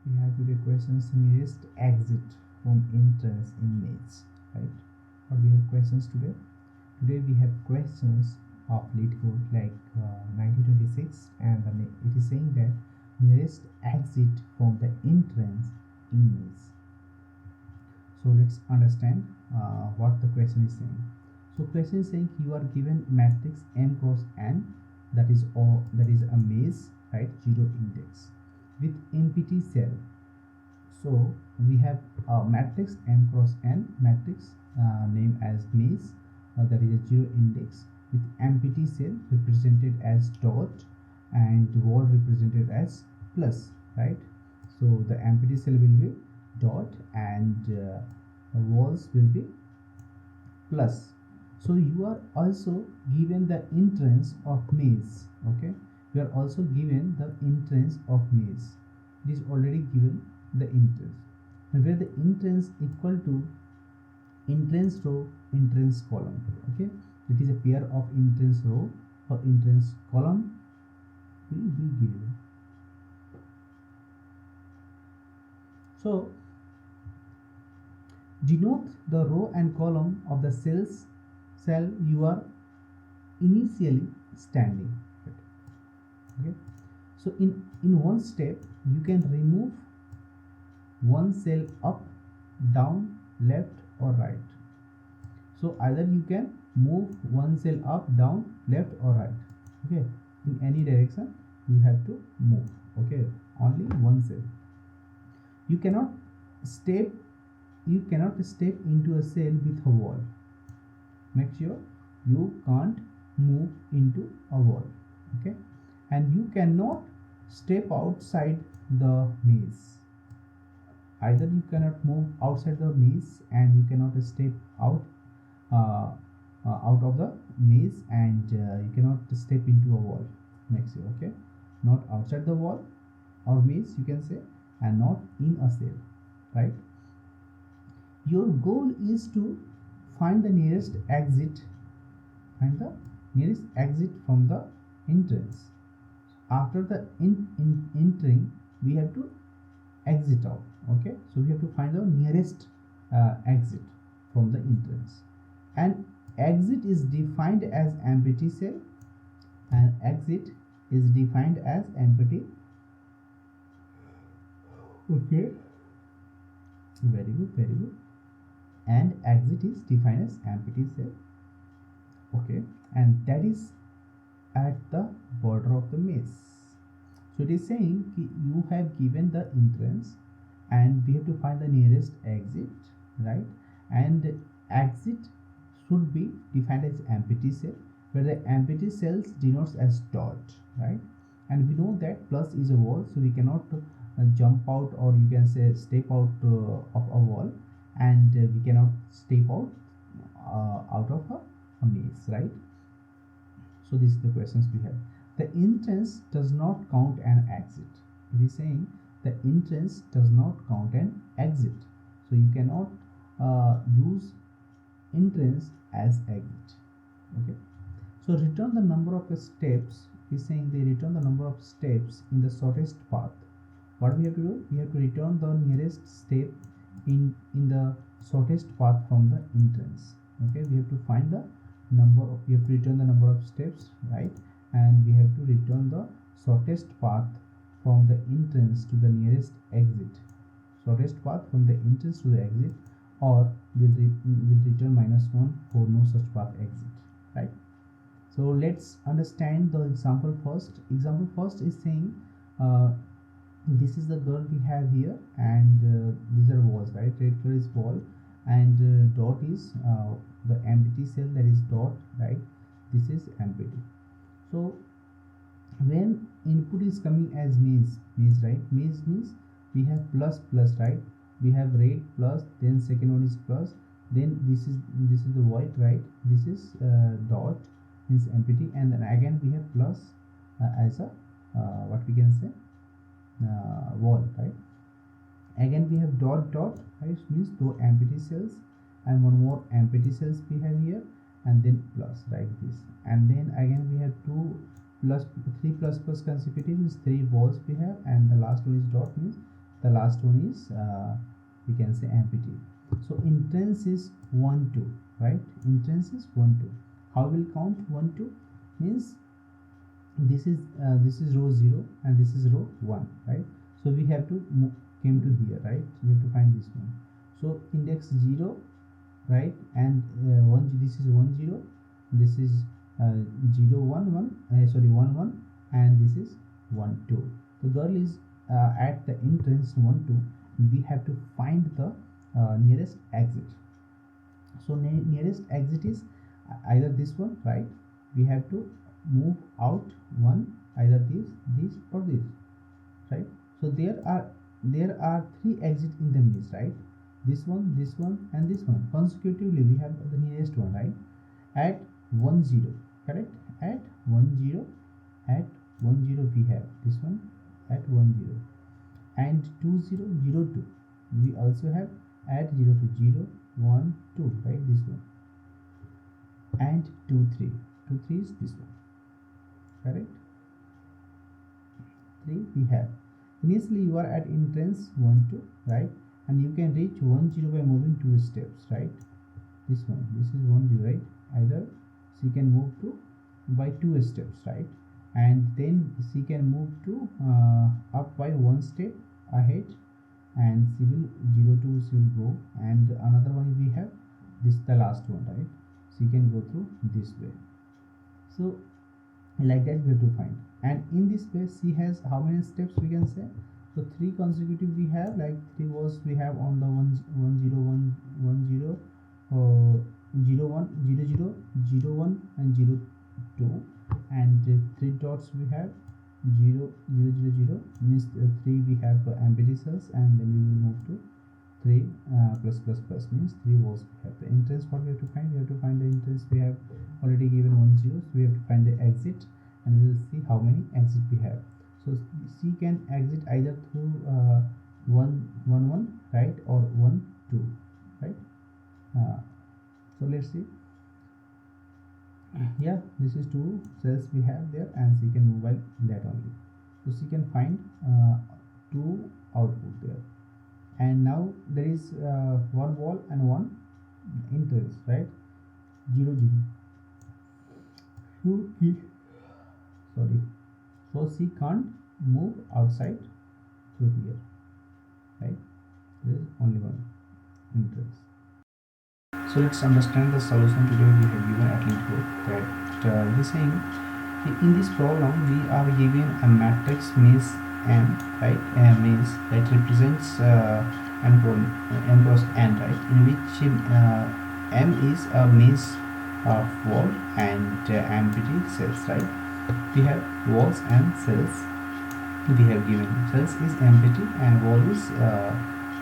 We have today questions nearest exit from entrance in maze, right? What we have questions today? Today we have questions of lead code like 1926, and it is saying that nearest exit from the entrance in maze. So let's understand what the question is saying. So question is saying you are given matrix M cross N, that is a maze, right? Zero index with empty cell. So we have a matrix M cross N matrix named as maze, that is a zero index with empty cell represented as dot and wall represented as plus, right? So the empty cell will be dot and walls will be plus. So you are also given the entrance of maze. Okay, you are also given the entrance of maze. It is already given the entrance, and where the entrance equal to entrance row, entrance column. Okay, it is a pair of entrance row or entrance column will be given. So denote the row and column of the cell you are initially standing. Okay, so in one step you can remove one cell up, down, left or right. So either you can move one cell up, down, left or right. Okay, in any direction you have to move. Okay, only one cell. You cannot step into a cell with a wall. Make sure you can't move into a wall. Okay, and you cannot step outside the maze. Either you cannot move outside the maze and you cannot step out uh, out of the maze, and you cannot step into a wall. Make sure, okay, not outside the wall or maze you can say, and not in a cell, right? Your goal is to find the nearest exit from the entrance. After the entering we have to exit out. Okay, so we have to find the nearest exit from the entrance, and exit is defined as empty cell, and exit is defined as empty. Okay, very good. And exit is defined as empty cell. Okay, and that is at the border of the maze. So it is saying you have given the entrance and we have to find the nearest exit, right? And exit should be defined as empty cell, where the empty cells denotes as dot, right? And we know that plus is a wall, so we cannot jump out, or you can say step out of a wall, and we cannot step out of a maze, right? So this is the questions we have. The entrance does not count an exit. It is saying the entrance does not count an exit, so you cannot use entrance as exit. Okay, so return the number of steps. Is saying they return the number of steps in the shortest path. What we have to do, we have to return the nearest step in the shortest path from the entrance. Okay, we have to find the we have to return the number of steps, right? And we have to return the shortest path from the entrance to the nearest exit. Shortest path from the entrance to the exit, or will return -1 for no such path exit, right? So let's understand the example first. Example first is saying uh, this is the girl we have here, and these are walls, right? Red color is wall, and dot is the empty cell, that is dot, right? This is empty. So when input is coming as maze, right? Maze means we have plus plus, right? We have red plus, then second one is plus, then this is the white, right? This is dot, means empty, and then again we have plus as a what we can say wall, right? Again we have dot dot, right? Means two empty cells, and one more empty cells we have here, and then plus, like this. And then again we have two plus three plus plus consecutive, means three walls we have, and the last one is dot, means the last one is we can say empty. So entrance is 1 2, right? Entrance is 1 2. How will count 1 2? Means this is row 0 and this is row 1, right? So we have to came to here, right? We have to find this one. So index 0, right? And 1, this is 1 0, this is 0 1 1, sorry 1 1, and this is 1 2. The girl is at the entrance 1 2. We have to find the nearest exit. So nearest exit is either this one, right? We have to move out one, either this or this, right? So there are three exits in the maze, right? This one and this one. Consecutively we have the nearest one, right? At 1 0, correct? At 1 0, at 1 0 we have this one at 1 0, and 2 0 0 2 we also have at 0 to 0 1 2, right? This one, and 2 3 2 3 is this one, correct? 3 we have. Initially you are at entrance 1 2, right? And you can reach 1 0 by moving 2 steps, right? This one, this is 1 0, right? Either she can move to by 2 steps, right? And then she can move to up by 1 step ahead, and she will 0 2 she will go, and another one we have this, the last one, right? She can go through this way. So like that we have to find. And in this way she has how many steps we can say? So 3 consecutive we have, like 3 was we have on the 1 0 1 1 0 0 1 0 0 0 1 and 0 2, and 3 dots we have 0 0 0 0, means 3 we have empty cells, and then we will move to 3 plus plus plus, means 3 was we have. The entrance, what we have to find? We have to find the entrance. We have already given 1 0, so we have to find the exit, and we will see how many exit we have. So C can exit either through 1 1 1, right, or 1 2, right? So let's see. Yeah, this is 2 cells we have there, and she can move by that only. So she can find 2 output there. And now there is 1 wall and 1 entrance, right? 0 0. Sorry. So she can't move outside through here, right? There is only one entrance. So let's understand the solution. Today we have given at length that we saying in this problem we are given a matrix maze M, right? Maze that represents M cross N, right? In which M is a maze of wall and empty cells, right? We have walls and cells. We have given cells is empty and wall is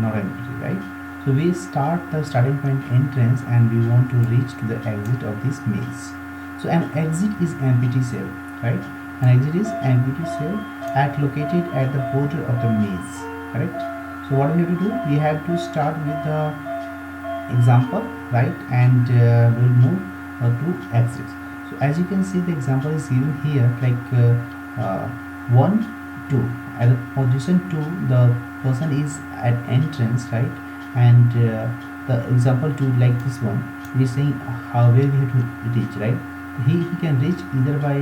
not empty, right? So we start the starting point entrance, and we want to reach to the exit of this maze. So an exit is empty cell, right? An exit is empty cell located at the border of the maze, correct? So what we have to do? We have to start with the example, right? And we'll move to exits. So as you can see, the example is given here, like 1 2. At the position 2, the person is at entrance, right? And the example 2, like this one, it is saying how where we have to reach, right? He can reach either by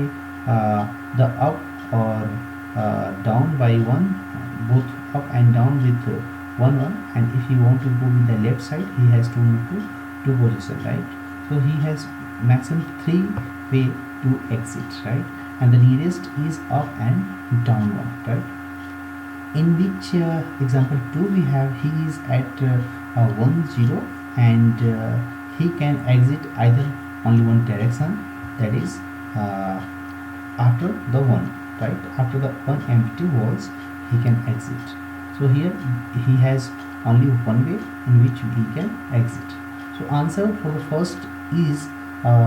the up or down by 1, both up and down with 1 1, and if he want to go with the left side, he has to move to 2 position, right? So he has maximum 3 way to exit, right? And the nearest is up and down one, right? In which example 2 we have, he is at 1 0, and he can exit either only one direction, that is after the 1, right? After the 1 empty walls he can exit. So here he has only one way in which he can exit. So answer for the first is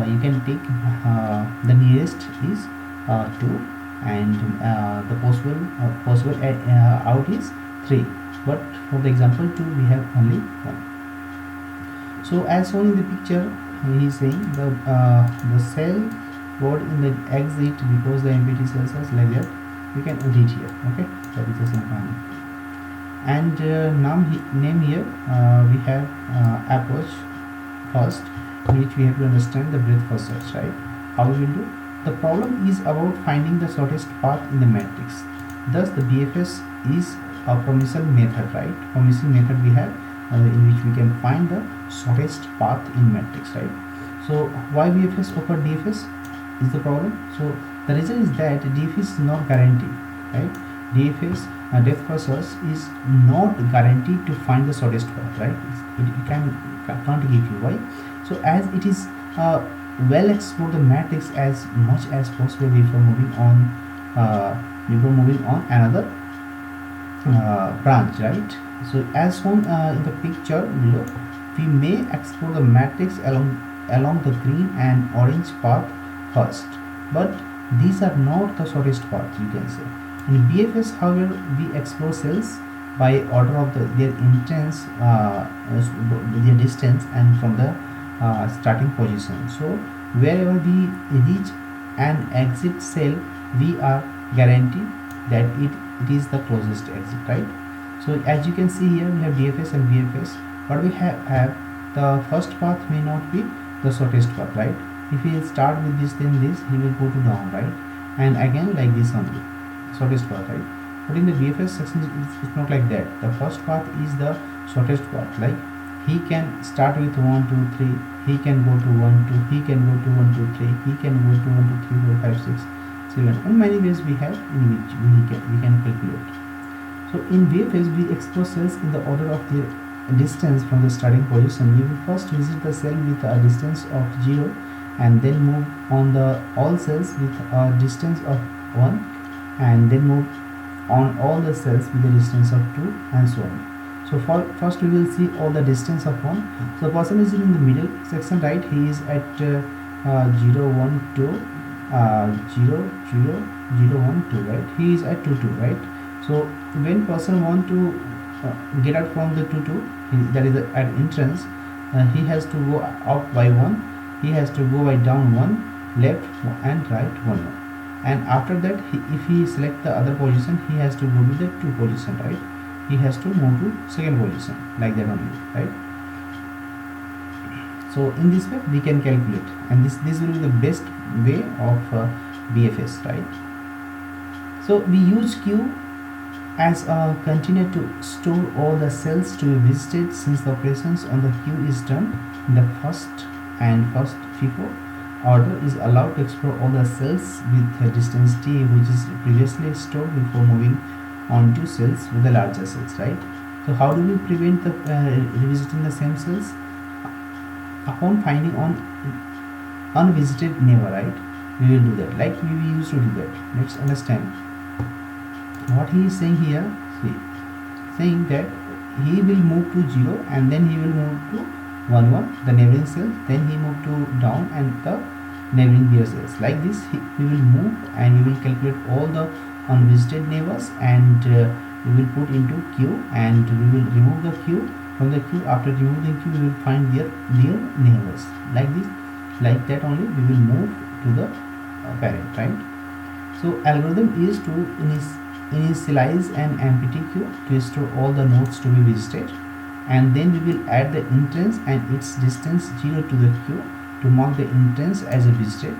you can take the nearest is 2, and the possible out is 3, but for the example 2 we have only 1. So as shown in the picture, he is saying the cell word in the exit, because the empty cells are like that, we can edit here, okay? That is the same. And name here we have approach first, in which we have to understand the breadth first search, right? How we will do? The problem is about finding the shortest path in the matrix. Thus, the BFS is a promisal method, right? Promising method we have in which we can find the shortest path in matrix, right? So, why BFS over DFS is the problem? So, the reason is that DFS is not guaranteed, right? DFS depth first search is not guaranteed to find the shortest path, right? It can't give you. Why? So, as it is well explore the matrix as much as possible before moving on another branch, right? So as shown in the picture below, we may explore the matrix along the green and orange path first, but these are not the shortest path, you can say. In BFS, however, we explore cells by order of their entrance, their distance, and from the starting position. So wherever we reach an exit cell, we are guaranteed that it is the closest exit, right? So as you can see here, we have DFS and BFS. What we have the first path may not be the shortest path, right? If he start with this, then this, he will go to down, right? And again like this only, shortest path, right? But in the BFS section, it's not like that. The first path is the shortest path. Like he can start with 1 2 3, he can go to 1 2, he can go to 1 2 3, he can go to 1 2 3 4 5 6 7, and many ways we have in which we can calculate. So in BFS, we explore cells in the order of their distance from the starting position. You will first visit the cell with a distance of 0, and then move on the all cells with a distance of 1, and then move on all the cells with a distance of 2, and so on. So first we will see all the distance of 1. So the person is in the middle section, right? He is at 0 1 2 0 0 0 1 2, right? He is at 2 2, right? So when person want to get out from the 2 2, that is at entrance, he has to go up by 1, he has to go by down 1, left and right 1 1, and after that if he select the other position, he has to go with the 2 position, right? He has to move to second position, like that only, right? So in this way we can calculate, and this will be the best way of BFS, right? So we use Q as a container to store all the cells to be visited, since the operations on the queue is done in the first FIFO order, is allowed to explore all the cells with a distance t, which is previously stored before moving on to cells with the larger cells, right? So how do we prevent the revisiting the same cells? Upon finding on unvisited neighbor, right, we will do that, like we used to do that. Let's understand what he is saying here. See, saying that he will move to 0, and then he will move to 1 1, the neighboring cell, then he move to down and the neighboring near cells. Like this we will move, and we will calculate all the unvisited neighbors, and we will put into queue, and we will remove the queue from the queue. After removing the queue, we will find their neighbors. Like this, like that only we will move to the parent, right? So algorithm is to initialize an empty queue to store all the nodes to be visited, and then we will add the entrance and its distance 0 to the queue to mark the entrance as a visited,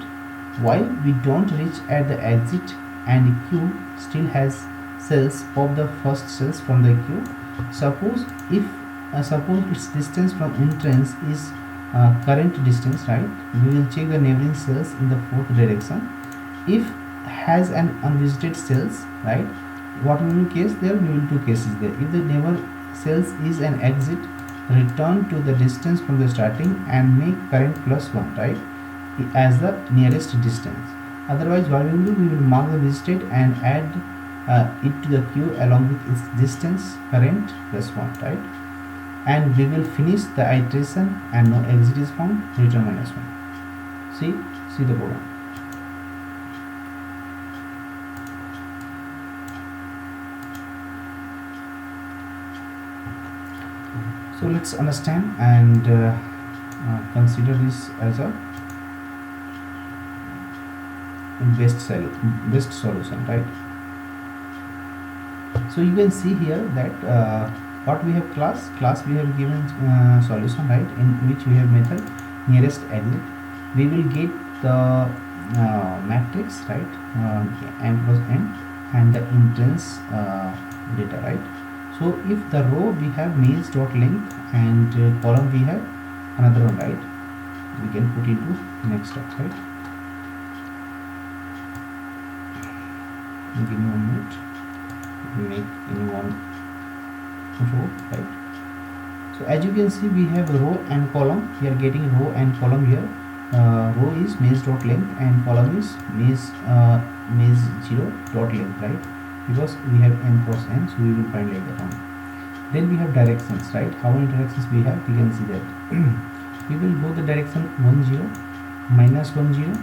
while we don't reach at the exit and the queue still has cells of the first cells from the queue. Suppose its distance from entrance is current distance, right? We will check the neighboring cells in the fourth direction. If has an unvisited cells, right, what we will case there? We will do cases there. If the neighbor cells is an exit, return to the distance from the starting and make current plus 1, right, as the nearest distance. Otherwise what we will do? We will mark the visited and add it to the queue along with its distance current plus 1, right? And we will finish the iteration, and no exit is found, return minus 1. See the program. So let's understand and consider this as a best solution, right? So you can see here that what we have class we have given solution, right, in which we have method nearest exit. We will get the matrix, right, n plus n, and the entrance data, right. So if the row we have means dot length and column we have another one, right, we can put into next step, right. Give me 1 minute. Make any one row, right. So as you can see, we have row and column. We are getting row and column here. Row is means dot length and column is means 0 dot length, right, because we have n cross n, so we will find like that one. Then we have directions, right. How many directions we have? We can see that we will go the direction 1 0, minus 1 0,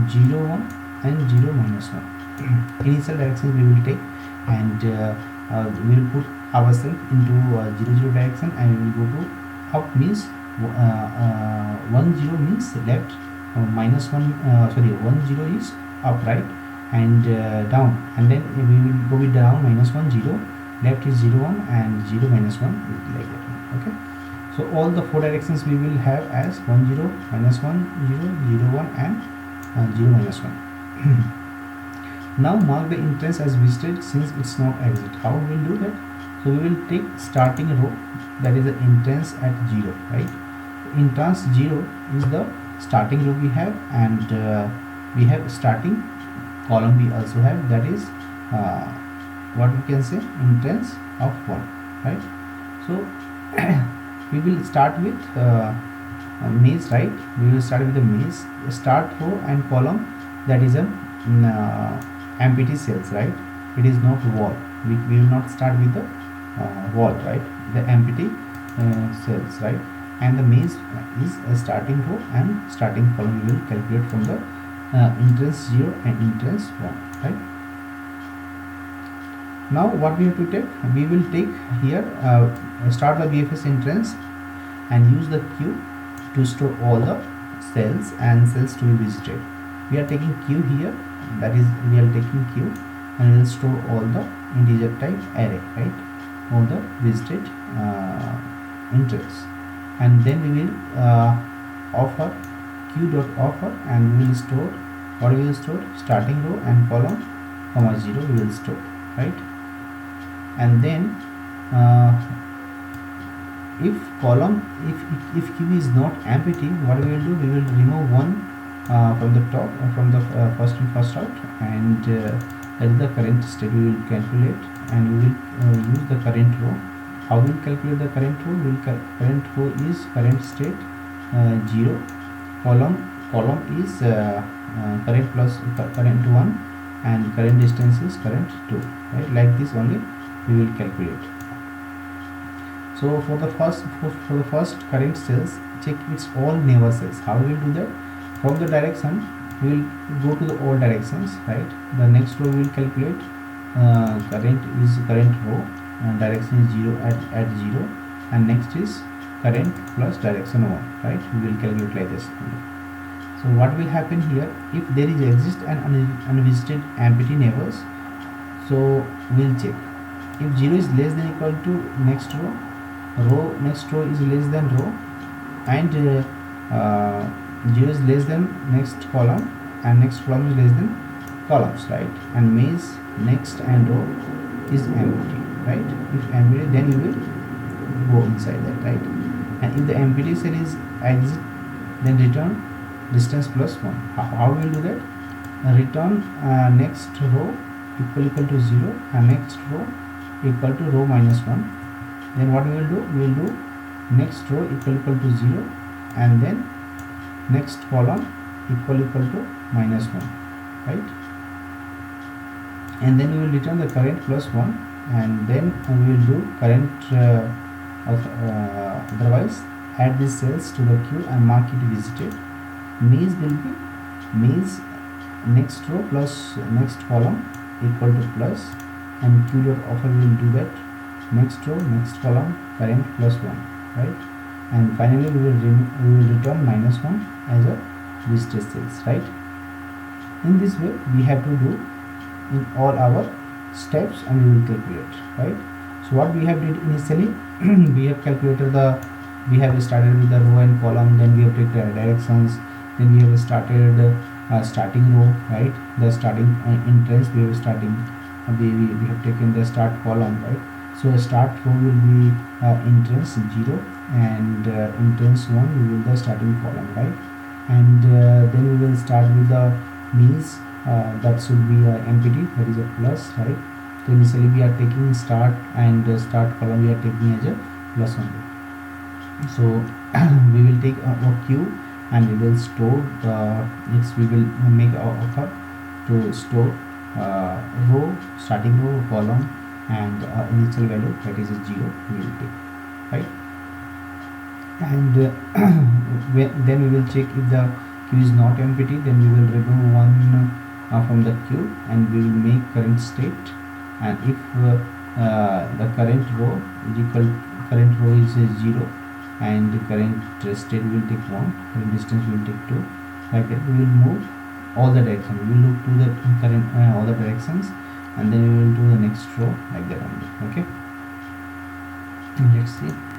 0 1, and 0 minus 1. Initial directions we will take, and we will put ourselves into 0 0 direction, and we will go to up means 1 0 means left, minus 1 sorry 1 0 is up, right, and down, and then we will go with down, minus 1 0, left is 0 1, and 0 minus 1 like that one. Okay, so all the 4 directions we will have as 1 0, minus 1 0, 0 1, and 0 minus 1. Now mark the entrance as visited since it's not exit. How we will do that? So we will take starting row, that is the entrance at 0, right. Entrance 0 is the starting row we have, and we have starting column we also have, that is what we can say, entrance of 1, right. So we will start with maze, right. We will start with the maze. Start row and column, that is a empty cells, right. It is not wall. We will not start with the wall, right, the empty cells, right. And the maze is a starting row and starting column. We will calculate from the entrance 0 and entrance 1, right. Now what we have to take? We will take here start the BFS entrance and use the queue to store all the cells and cells to be visited. We are taking queue here, that is we are taking queue, and we will store all the integer type array, right, all the visited entrance, and then we will offer queue dot offer, and we will store what we will store, starting row and column comma 0 we will store, right. And then if column, if queue is not empty, what we will do, we will remove 1 from the top, from the first in first out, and that is the current state we will calculate, and we will use the current row. How we will calculate the current row? Current row is current state 0, column is current plus current 1, and current distance is current 2, right. Like this only we will calculate. So for the first current cells, check its all neighbor cells. How we will do that? From the direction we will go to the all directions, right. The next row we will calculate current is current row, direction is 0 at 0, and next is current plus direction 1, right. We will calculate like this. So what will happen here, if there is exist an unvisited empty neighbors, so we will check. If 0 is less than equal to next row, next row is less than row, and 0 is less than next column, and next column is less than columns, right. And maze next and row is empty, right. If empty, then you will go inside that, right. And if the empty cell is exit, then return distance plus 1. How we will do that? Return next row equal to 0, and next row equal to row minus 1. Then what we will do? We will do next row equal to 0, and then next column equal to minus 1, right. And then we will return the current plus 1, and then we will do current otherwise add these cells to the queue and mark it visited. Maze will be maze next row plus next column equal to plus, and queue dot offer will do that next row next column current plus 1, right. And finally we will return minus 1 as a visited cells, right. In this way we have to do in all our steps and we will calculate, right? So what we have did initially, we have calculated the, we have started with the row and column, then we have taken the directions, then we have started starting row, right? The starting entrance we have starting, we have taken the start column, right? So start row will be entrance 0 and entrance 1 we will the starting column, right? And then we will start with the means, that should be empty, that is a plus, right? So initially we are taking start and start column we are taking as a plus only. So we will take a queue and we will store the, next we will make a offer to store row, starting row, column, and initial value, that is a 0 we will take, right? And then we will check if the queue is not empty, then we will remove one from the queue and we will make current state. And if the current row is equal, current row is 0 and the current state will take 1, current distance will take 2, like that we will move all the directions, we will look to the current all the directions, and then we will do the next row like that only. Okay, let's see.